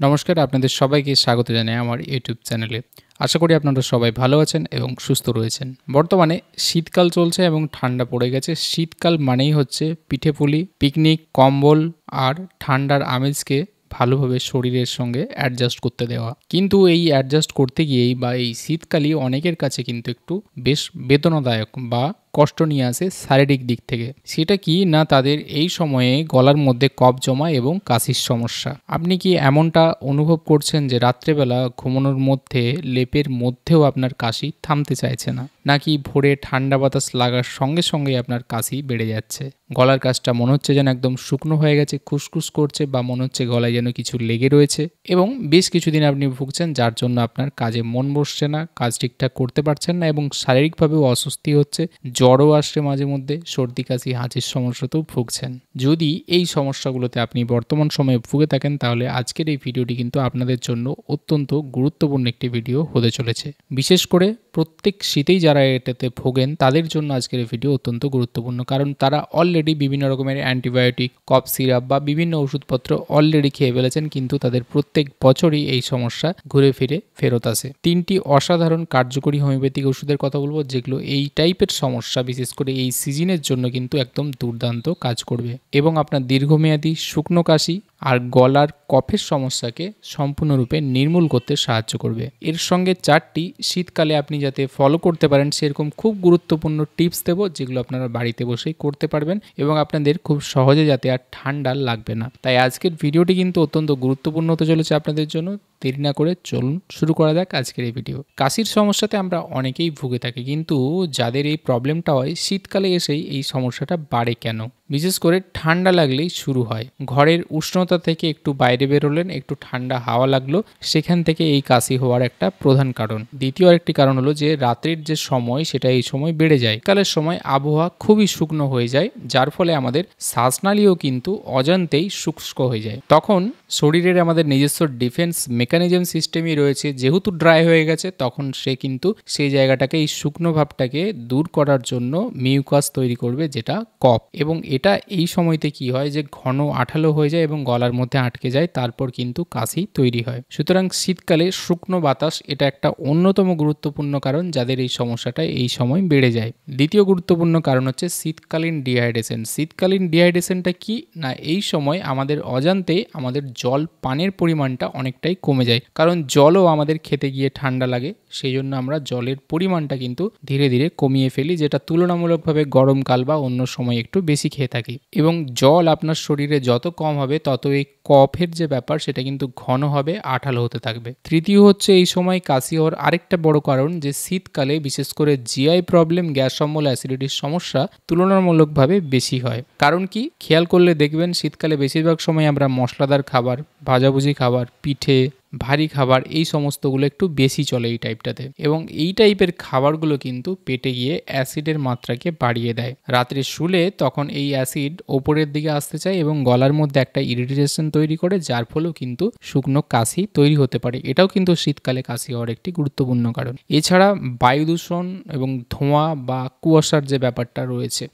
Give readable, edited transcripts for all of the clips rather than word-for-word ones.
নমস্কার, আপনাদের সবাইকে স্বাগত জানাই আমার ইউটিউব চ্যানেলে। আশা করি আপনারা সবাই ভালো আছেন এবং সুস্থ রয়েছেন। বর্তমানে শীতকাল চলছে এবং ঠান্ডা পড়ে গেছে। শীতকাল মানেই হচ্ছে পিঠেপুলি, পিকনিক, কম্বল আর ঠান্ডার আমেজকে ভালোভাবে শরীরের সঙ্গে অ্যাডজাস্ট করতে দেওয়া। কিন্তু এই অ্যাডজাস্ট করতে গিয়েই বা এই শীতকালই অনেকের কাছে কিন্তু একটু বেশ বেদনাদায়ক বা কষ্ট নিয়ে আসে শারীরিক দিক থেকে। সেটা কি না, তাদের এই সময়ে গলার মধ্যে কফ জমা এবং কাশির সমস্যা। আপনি কি এমনটা অনুভব করছেন যে রাত্রেবেলা ঘুমানোর মধ্যে লেপের মধ্যেও আপনার কাশি থামতে চাইছে না, নাকি ভোরে ঠান্ডা বাতাস লাগার সঙ্গে সঙ্গে আপনার কাশি বেড়ে যাচ্ছে? গলার কাছটা মনে হচ্ছে যেন একদম শুকনো হয়ে গেছে, খুসখুস করছে, বা মনে হচ্ছে গলায় যেন কিছু লেগে রয়েছে এবং বেশ কিছুদিন আপনি ভুগছেন, যার জন্য আপনার কাজে মন বসছে না, কাজ ঠিকঠাক করতে পারছেন না এবং শারীরিকভাবেও অস্বস্তি হচ্ছে, জ্বরও আসছে মাঝে মধ্যে, সর্দি কাশি হাঁচির সমস্যাতেও ভুগছেন। যদি এই সমস্যাগুলোতে আপনি বর্তমান সময়ে ভুগে থাকেন, তাহলে আজকের এই ভিডিওটি কিন্তু আপনাদের জন্য অত্যন্ত গুরুত্বপূর্ণ একটি ভিডিও হতে চলেছে। বিশেষ করে প্রত্যেক শীতেই যারা এটাতে ভোগেন তাদের জন্য আজকের এই ভিডিও অত্যন্ত গুরুত্বপূর্ণ, কারণ তারা অলরেডি বিভিন্ন রকমের অ্যান্টিবায়োটিক, কফ সিরাপ বা বিভিন্ন ওষুধপত্র অলরেডি খেয়ে ফেলেছেন, কিন্তু তাদের প্রত্যেক বছরই এই সমস্যা ঘুরে ফিরে ফেরত আসে। তিনটি অসাধারণ কার্যকরী হোমিওপ্যাথিক ওষুধের কথা বলবো, যেগুলো এই টাইপের সমস্যা, বিশেষ করে এই সিজনের জন্য কিন্তু একদম দুর্দান্ত কাজ করবে এবং আপনার দীর্ঘমেয়াদী শুকনো কাশি আর গলার কফের সমস্যাকে সম্পূর্ণরূপে নির্মূল করতে সাহায্য করবে। এর সঙ্গে 4টি শীতকালে আপনি যাতে ফলো করতে পারেন সেরকম খুব গুরুত্বপূর্ণ টিপস দেবো, যেগুলো আপনারা বাড়িতে বসেই করতে পারবেন এবং আপনাদের খুব সহজে যাতে আর ঠান্ডা লাগবে না। তাই আজকের ভিডিওটি কিন্তু অত্যন্ত গুরুত্বপূর্ণ হতে চলেছে আপনাদের জন্য। দেরি না করে চলুন শুরু করা যাক আজকের এই ভিডিও। কাশির সমস্যাতে আমরা অনেকেই ভুগে থাকি, কিন্তু যাদের এই প্রবলেমটা হয় শীতকালে এসেই এই সমস্যাটা বাড়ে কেন? বিশেষ করে ঠান্ডা লাগলেই শুরু হয়। ঘরের উষ্ণতা থেকে একটু বাইরে বেরোলেন, একটু ঠান্ডা হাওয়া লাগলো, সেখান থেকে এই কাশি হওয়ার একটা প্রধান কারণ। দ্বিতীয় আরেকটি কারণ হলো যে রাতের যে সময় সেটা এই সময় বেড়ে যায়। কালের সময় আবহাওয়া খুবই শুকনো হয়ে যায়, যার ফলে আমাদের শ্বাসনালীও কিন্তু অজান্তেই শুষ্ক হয়ে যায়। তখন শরীরের আমাদের নিজস্ব ডিফেন্স মেকানিজম সিস্টেমই রয়েছে, যেহেতু ড্রাই হয়ে গেছে, তখন সে কিন্তু সেই জায়গাটাকে, এই শুকনো ভাবটাকে দূর করার জন্য মিউকাস তৈরি করবে, যেটা কফ। এবং এটা এই সময়তে কি হয় যে ঘন আঠালো হয়ে যায় এবং গলার মধ্যে আটকে যায়, তারপর কিন্তু কাশি তৈরি হয়। সুতরাং শীতকালে শুকনো বাতাস এটা একটা অন্যতম গুরুত্বপূর্ণ কারণ যাদের এই সমস্যাটা এই সময় বেড়ে যায়। দ্বিতীয় গুরুত্বপূর্ণ কারণ হচ্ছে শীতকালীন ডিহাইড্রেশন। শীতকালীন ডিহাইড্রেশনটা কি না, এই সময় আমাদের অজান্তেই আমাদের জল পানের পরিমাণটা অনেকটাই কমে যায়, কারণ জলও আমাদের খেতে গিয়ে ঠান্ডা লাগে, সেই জন্য আমরা জলের পরিমাণটা কিন্তু ধীরে ধীরে কমিয়ে ফেলি, যেটা তুলনামূলকভাবে গরমকাল বা অন্য সময় একটু বেশি খেয়ে থাকি। এবং জল আপনার শরীরে যত কম হবে তত এই কফের যে ব্যাপার সেটা কিন্তু ঘন হবে, আঠালো হতে থাকবে। তৃতীয় হচ্ছে এই সময় কাশি হওয়ার আরেকটা বড় কারণ যে শীতকালে বিশেষ করে জিআই প্রবলেম, গ্যাস অম্বল, অ্যাসিডিটির সমস্যা তুলনামূলকভাবে বেশি হয়। কারণ কি, খেয়াল করলে দেখবেন শীতকালে বেশিরভাগ সময় আমরা মশলাদার খাবার, ভাজাভুজি খাবার, পিঠে, ভারী খাবার, এই সমস্তগুলো একটু বেশি চলে এই টাইপটাতে, এবং এই টাইপের খাবারগুলো কিন্তু পেটে গিয়ে অ্যাসিডের মাত্রাকে বাড়িয়ে দেয়। রাত্রে শুলে তখন এই অ্যাসিড ওপরের দিকে আসতে চায় এবং গলার মধ্যে একটা ইরিটেশন তৈরি করে, যার ফলেও কিন্তু শুকনো কাশি তৈরি হতে পারে। এটাও কিন্তু শীতকালে কাশি হওয়ার একটি গুরুত্বপূর্ণ কারণ। এছাড়া বায়ু দূষণ এবং ধোঁয়া বা কুয়াশার যে ব্যাপারটা রয়েছে,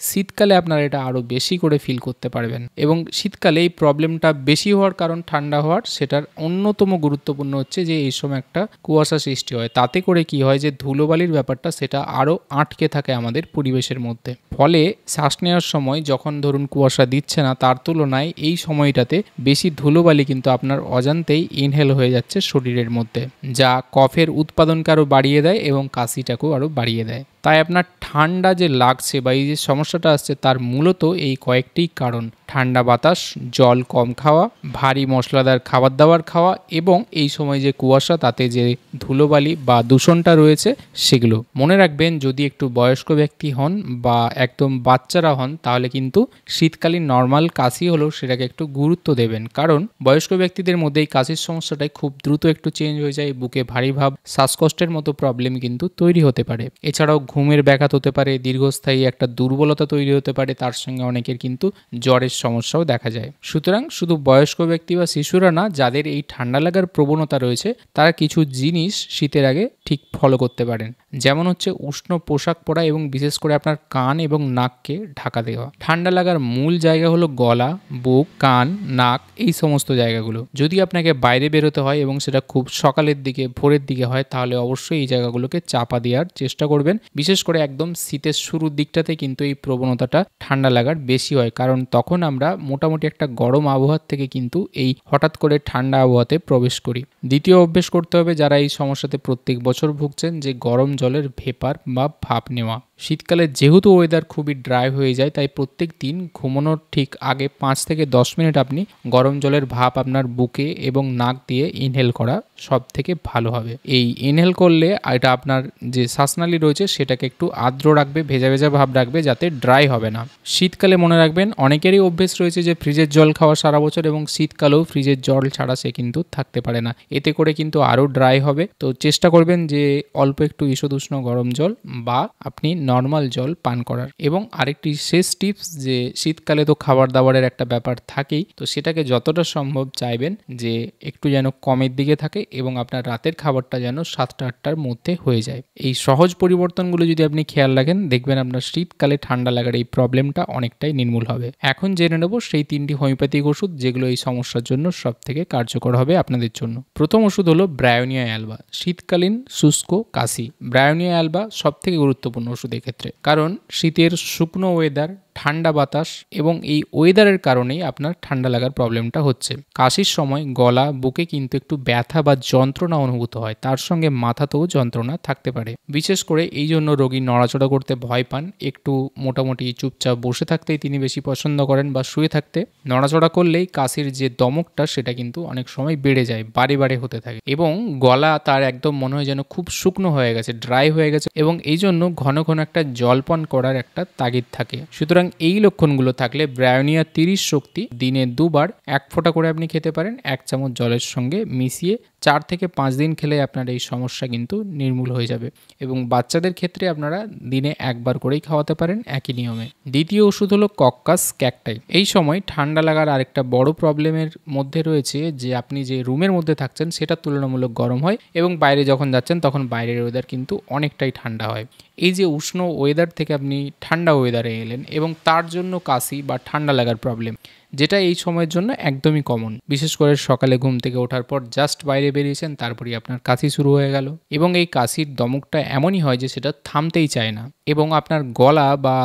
শীতকালে আপনারা এটা আরও বেশি করে ফিল করতে পারবেন। এবং শীতকালে এই প্রবলেমটা বেশি হওয়ার কারণ ঠান্ডা হওয়ার, সেটার অন্যতম গুরুত্বপূর্ণ হচ্ছে যে এই সময় একটা কুয়াশা সৃষ্টি হয়। তাতে করে কি হয় যে ধুলোবালির ব্যাপারটা সেটা আরও আটকে থাকে আমাদের পরিবেশের মধ্যে। ফলে শ্বাস নেওয়ার সময় যখন ধরুন কুয়াশা দিচ্ছে না, তার তুলনায় এই সময়টাতে বেশি ধুলোবালি কিন্তু আপনার অজান্তেই ইনহেল হয়ে যাচ্ছে শরীরের মধ্যে, যা কফের উৎপাদনকে আরও বাড়িয়ে দেয় এবং কাশিটাকেও আরও বাড়িয়ে দেয়। তাই আপনার ঠান্ডা যে লাগছে বা এই যে সমস্যাটা আসছে, তার মূলত এই কয়েকটি কারণ: ঠান্ডা বাতাস, জল কম খাওয়া, ভারী মশলাদার খাবার দাবার খাওয়া এবং এই সময় যে কুয়াশা, তাতে যে ধুলোবালি বা দূষণটা রয়েছে সেগুলো। মনে রাখবেন, যদি একটু বয়স্ক ব্যক্তি হন বা একদম বাচ্চারা হন, তাহলে কিন্তু শীতকালীন নর্মাল কাশি হলেও সেটাকে একটু গুরুত্ব দেবেন, কারণ বয়স্ক ব্যক্তিদের মধ্যে এই কাশির সমস্যাটাই খুব দ্রুত একটু চেঞ্জ হয়ে যায়, বুকে ভারী ভাব, শ্বাসকষ্টের মতো প্রবলেম কিন্তু তৈরি হতে পারে। এছাড়াও ঘুমের ব্যাঘাত হতে পারে, দীর্ঘস্থায়ী একটা দুর্বলতা তৈরি হতে পারে, তার সঙ্গে অনেকের কিন্তু জ্বরের সমস্যাও দেখা যায়। সুতরাং শুধু বয়স্ক ব্যক্তি বা শিশুরা না, যাদের এই ঠান্ডা লাগার প্রবণতা রয়েছে তারা কিছু জিনিস শীতের আগে ঠিক ফলো করতে পারেন। যেমন হচ্ছে উষ্ণ পোশাক পরা এবং বিশেষ করে আপনার কান এবং নাককে ঢাকা দেওয়া। ঠান্ডা লাগার মূল জায়গা হলো গলা, বুক, কান, নাক, এই সমস্ত জায়গাগুলো। যদি আপনাকে বাইরে বেরোতে হয় এবং সেটা খুব সকালের দিকে, ভোরের দিকে হয়, তাহলে অবশ্যই এই জায়গাগুলোকে চাপা দেওয়ার চেষ্টা করবেন। বিশেষ করে একদম শীতের শুরুর দিকটাতে কিন্তু এই প্রবণতাটা ঠান্ডা লাগার বেশি হয়, কারণ তখন আমরা মোটামুটি একটা গরম আবহাওয়ার থেকে কিন্তু এই হঠাৎ করে ঠান্ডা আবহাওয়াতে প্রবেশ করি। দ্বিতীয় অভ্যেস করতে হবে যারা এই সমস্যাতে প্রত্যেক বছর ভুগছেন, যে গরম জলের ভেপার বা ভাপ নেওয়া। শীতকালে যেহেতু ওয়েদার খুবই ড্রাই হয়ে যায়, তাই প্রত্যেক দিন ঘুমানোর ঠিক আগে 5 থেকে 10 মিনিট আপনি গরম জলের ভাপ আপনার বুকে এবং নাক দিয়ে ইনহেল করা সব থেকে ভালো হবে। এই ইনহেল করলে এটা আপনার যে শ্বাসনালী রয়েছে সেটাকে একটু আর্দ্র রাখবে, ভেজা ভেজা ভাব রাখবে, যাতে ড্রাই হবে না। শীতকালে মনে রাখবেন অনেকেরই অভ্যেস রয়েছে যে ফ্রিজের জল খাওয়া সারা বছর, এবং শীতকালেও ফ্রিজের জল ছাড়া সে কিন্তু থাকতে পারে না। এতে করে কিন্তু আরও ড্রাই হবে। তো চেষ্টা করবেন যে অল্প একটু ঈষদুষ্ণ গরম জল বা আপনি নর্মাল জল পান করার। এবং আরেকটি শেষ টিপস, যে শীতকালে তো খাবার দাবারের একটা ব্যাপার থাকেই, তো সেটাকে যতটা সম্ভব চাইবেন যে একটু যেন কমের দিকে থাকে এবং আপনার রাতের খাবারটা যেন 7টা-8টার মধ্যে হয়ে যায়। এই সহজ পরিবর্তনগুলো যদি আপনি খেয়াল রাখেন, দেখবেন আপনার শীতকালে ঠান্ডা লাগার এই প্রবলেমটা অনেকটাই নির্মূল হবে। এখন জেনে নেব সেই 3টি হোমিওপ্যাথিক ওষুধ যেগুলো এই সমস্যার জন্য সব থেকে কার্যকর হবে আপনাদের জন্য। প্রথম ওষুধ হলো ব্রায়োনিয়া অ্যালবা। শীতকালীন শুষ্ক কাশি, ব্রায়োনিয়া অ্যালবা সব থেকে গুরুত্বপূর্ণ ওষুধ এক্ষেত্রে, কারণ শীতের শুকনো ওয়েদার, ঠান্ডা বাতাস এবং এই ওয়েদারের কারণেই আপনার ঠান্ডা লাগার প্রবলেমটা হচ্ছে। কাশির সময় গলা, বুকে কিন্তু একটু ব্যথা বা যন্ত্রণা অনুভূত হয়, তার সঙ্গে মাথাতেও যন্ত্রণা থাকতে পারে। বিশেষ করে এই জন্য রোগী নড়াচড়া করতে ভয় পান, একটু মোটামুটি চুপচাপ বসে থাকতেই তিনি বেশি পছন্দ করেন বা শুয়ে থাকতে। নড়াচড়া করলেই কাশির যে দমকটা সেটা কিন্তু অনেক সময় বেড়ে যায়, বারে বারে হতে থাকে, এবং গলা তার একদম মনে হয় যেন খুব শুকনো হয়ে গেছে, ড্রাই হয়ে গেছে, এবং এই জন্য ঘন ঘন একটা জলপান করার একটা তাগিদ থাকে। সুতরাং এই লক্ষণগুলো থাকলে ব্রায়োনিয়া 30 শক্তি দিনে 2 বার 1 ফোঁটা করে আপনি খেতে পারেন, 1 চামচ জলের সঙ্গে মিশিয়ে। 4 থেকে 5 দিন খেলে আপনার এই সমস্যা কিন্তু নির্মূল হয়ে যাবে। এবং বাচ্চাদের ক্ষেত্রে আপনারা দিনে 1 বার করেই খাওয়াতে পারেন একই নিয়মে। দ্বিতীয় ওষুধ হলো কক্কাস ক্যাকটাই। এই সময় ঠান্ডা লাগার আরেকটা বড় প্রবলেমের মধ্যে রয়েছে যে আপনি যে রুমের মধ্যে থাকছেন সেটা তুলনামূলক গরম হয়, এবং বাইরে যখন যাচ্ছেন তখন বাইরের ওয়েদার কিন্তু অনেকটাই ঠান্ডা হয়। এই যে উষ্ণ ওয়েদার থেকে আপনি ঠান্ডা ওয়েদারে এলেন, এবং তার জন্য কাশি বা ঠান্ডা লাগার প্রবলেম, যেটা এই সময়ের জন্য একদমই কমন। বিশেষ করে সকালে ঘুম থেকে ওঠার পর জাস্ট বাইরে বেরিয়েছেন, তারপরই আপনার কাশি শুরু হয়ে গেল, এবং এই কাশির দমকটা এমনই হয় যে সেটা থামতেই চায় না, এবং আপনার গলা বা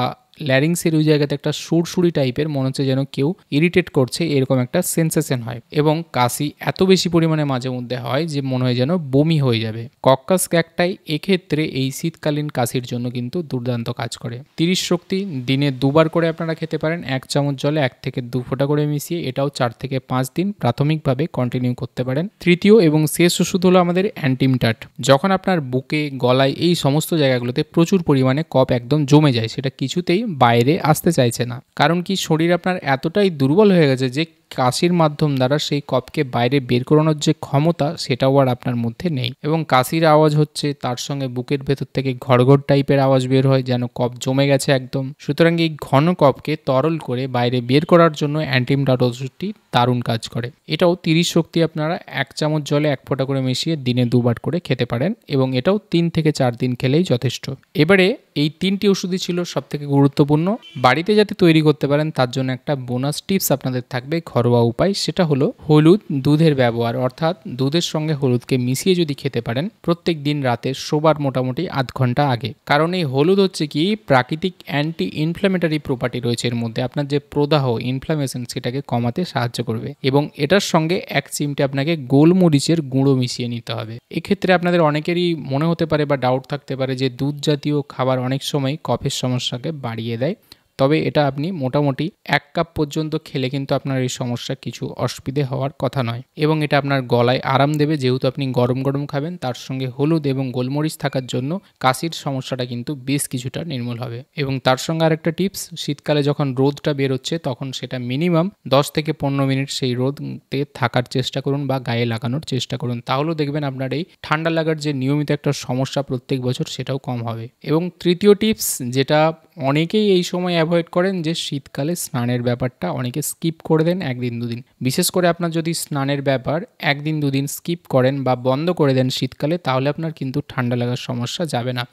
ল্যারিংসের ওই জায়গাতে একটা সুরসুরি টাইপের মনে হচ্ছে যেন কেউ ইরিটেট করছে, এরকম একটা সেন্সেশন হয়। এবং কাশি এত বেশি পরিমাণে মাঝে মধ্যে হয় যে মনে হয় যেন বমি হয়ে যাবে। কক্কাস ক্যাকটাই এক্ষেত্রে এই শীতকালীন কাশির জন্য কিন্তু দুর্দান্ত কাজ করে। 30 শক্তি দিনে 2 বার করে আপনারা খেতে পারেন, 1 চামচ জলে 1 থেকে 2 ফোঁটা করে মিশিয়ে। এটাও 4 থেকে 5 দিন প্রাথমিকভাবে কন্টিনিউ করতে পারেন। তৃতীয় এবং শেষ ওষুধ হলো আমাদের অ্যান্টিমটাট। যখন আপনার বুকে, গলায়, এই সমস্ত জায়গাগুলোতে প্রচুর পরিমাণে কফ একদম জমে যায়, সেটা কিছুতেই বাইরে আসতে চাইছে না, কারণ কি শরীর আপনার এতটাই দুর্বল হয়ে গেছে যে কাশির মাধ্যম দ্বারা সেই কফকে বাইরে বের করানোর যে ক্ষমতা সেটাও আর আপনার মধ্যে নেই, এবং কাশির আওয়াজ হচ্ছে, তার সঙ্গে বুকের ভেতর থেকে ঘড়ঘড় টাইপের আওয়াজ বের হয়, যেন কফ জমে গেছে একদম। সুতরাং এই ঘন কফকে তরল করে বাইরে বের করার জন্য অ্যান্টিমটাট ওষুধটি দারুণ কাজ করে। এটাও 30 শক্তি আপনারা 1 চামচ জলে 1 ফোঁটা করে মিশিয়ে দিনে 2 বার করে খেতে পারেন, এবং এটাও 3 থেকে 4 দিন খেলেই যথেষ্ট। এবারে এই 3টি ওষুধই ছিল সব থেকে গুরুত্বপূর্ণ। বাড়িতে যাতে তৈরি করতে পারেন তার জন্য একটা বোনাস টিপস আপনাদের থাকবে, ঘরোয়া উপায়, সেটা হলো হলুদ দুধের ব্যবহার। অর্থাৎ দুধের সঙ্গে হলুদকে মিশিয়ে যদি খেতে পারেন প্রত্যেক দিন রাতে শোবার মোটামুটি আধ ঘন্টা আগে, কারণ এই হলুদ হচ্ছে কি প্রাকৃতিক অ্যান্টি ইনফ্ল্যামেটরি প্রপার্টি রয়েছে এর মধ্যে, আপনার যে প্রদাহ, ইনফ্ল্যামেশন, সেটাকে কমাতে সাহায্য করবে। এবং এটার সঙ্গে 1 চিমটে আপনাকে গোলমরিচের গুঁড়ো মিশিয়ে নিতে হবে। এক্ষেত্রে আপনাদের অনেকেরই মনে হতে পারে বা ডাউট থাকতে পারে যে দুধ জাতীয় খাবার অনেক সময় কফের সমস্যাকে বাড়িয়ে দেয়, তবে এটা আপনি মোটামুটি 1 কাপ পর্যন্ত খেলে কিন্তু আপনার এই সমস্যা কিছু অসুবিধে হওয়ার কথা নয় এবং এটা আপনার গলায় আরাম দেবে। যেহেতু আপনি গরম গরম খাবেন, তার সঙ্গে হলুদ এবং গোলমরিচ থাকার জন্য কাশির সমস্যাটা কিন্তু বেশ কিছুটা নির্মূল হবে। এবং তার সঙ্গে আরেকটা টিপস, শীতকালে যখন রোদটা বেরোচ্ছে তখন সেটা মিনিমাম 10 থেকে 15 মিনিট সেই রোদে থাকার চেষ্টা করুন বা গায়ে লাগানোর চেষ্টা করুন। তাহলেও দেখবেন আপনার এই ঠান্ডা লাগার যে নিয়মিত একটা সমস্যা প্রত্যেক বছর, সেটাও কম হবে। এবং তৃতীয় টিপস, যেটা অনেকেই এই সময় অ্যাভয়েড করেন, যে শীতকালে স্নানের ব্যাপারটা অনেকে স্কিপ করে দেন 1 দিন 2 দিন। বিশেষ করে আপনার যদি স্নানের ব্যাপার 1 দিন 2 দিন স্কিপ করেন বা বন্ধ করে দেন শীতকালে, তাহলে আপনার কিন্তু ঠান্ডা লাগার সমস্যা যাবে না।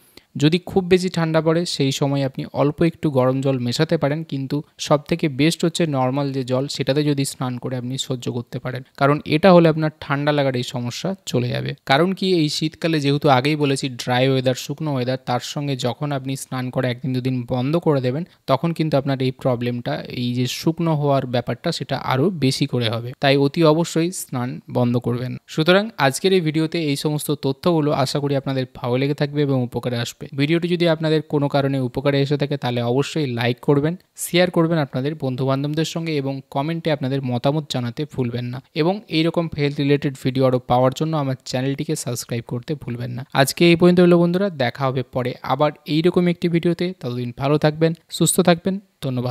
যদি খুব বেশি ঠান্ডা পড়ে সেই সময় আপনি অল্প একটু গরম জল মেশাতে পারেন, কিন্তু সবথেকে বেস্ট হচ্ছে নর্মাল যে জল, সেটাতে যদি স্নান করে আপনি সহ্য করতে পারেন, কারণ এটা হলে আপনার ঠান্ডা লাগার এই সমস্যা চলে যাবে। কারণ কি, এই শীতকালে যেহেতু আগেই বলেছি ড্রাই ওয়েদার, শুকনো ওয়েদার, তার সঙ্গে যখন আপনি স্নান করে 1 দিন 2 দিন বন্ধ করে দেবেন, তখন কিন্তু আপনার এই প্রবলেমটা, এই যে শুকনো হওয়ার ব্যাপারটা, সেটা আরও বেশি করে হবে। তাই অতি অবশ্যই স্নান বন্ধ করবেন। সুতরাং আজকের এই ভিডিওতে এই সমস্ত তথ্যগুলো আশা করি আপনাদের ভালো লেগে থাকবে এবং উপকারে আসবে। ভিডিওটি যদি আপনাদের কোনো কারণে উপকারে এসে থাকে তাহলে অবশ্যই লাইক করবেন, শেয়ার করবেন আপনাদের বন্ধুবান্ধবদের সঙ্গে এবং কমেন্টে আপনাদের মতামত জানাতে ভুলবেন না। এবং এইরকম হেলথ রিলেটেড ভিডিও আরও পাওয়ার জন্য আমার চ্যানেলটিকে সাবস্ক্রাইব করতে ভুলবেন না। আজকে এই পর্যন্ত হলো বন্ধুরা, দেখা হবে পরে আবার এইরকম একটি ভিডিওতে। ততদিন ভালো থাকবেন, সুস্থ থাকবেন, ধন্যবাদ।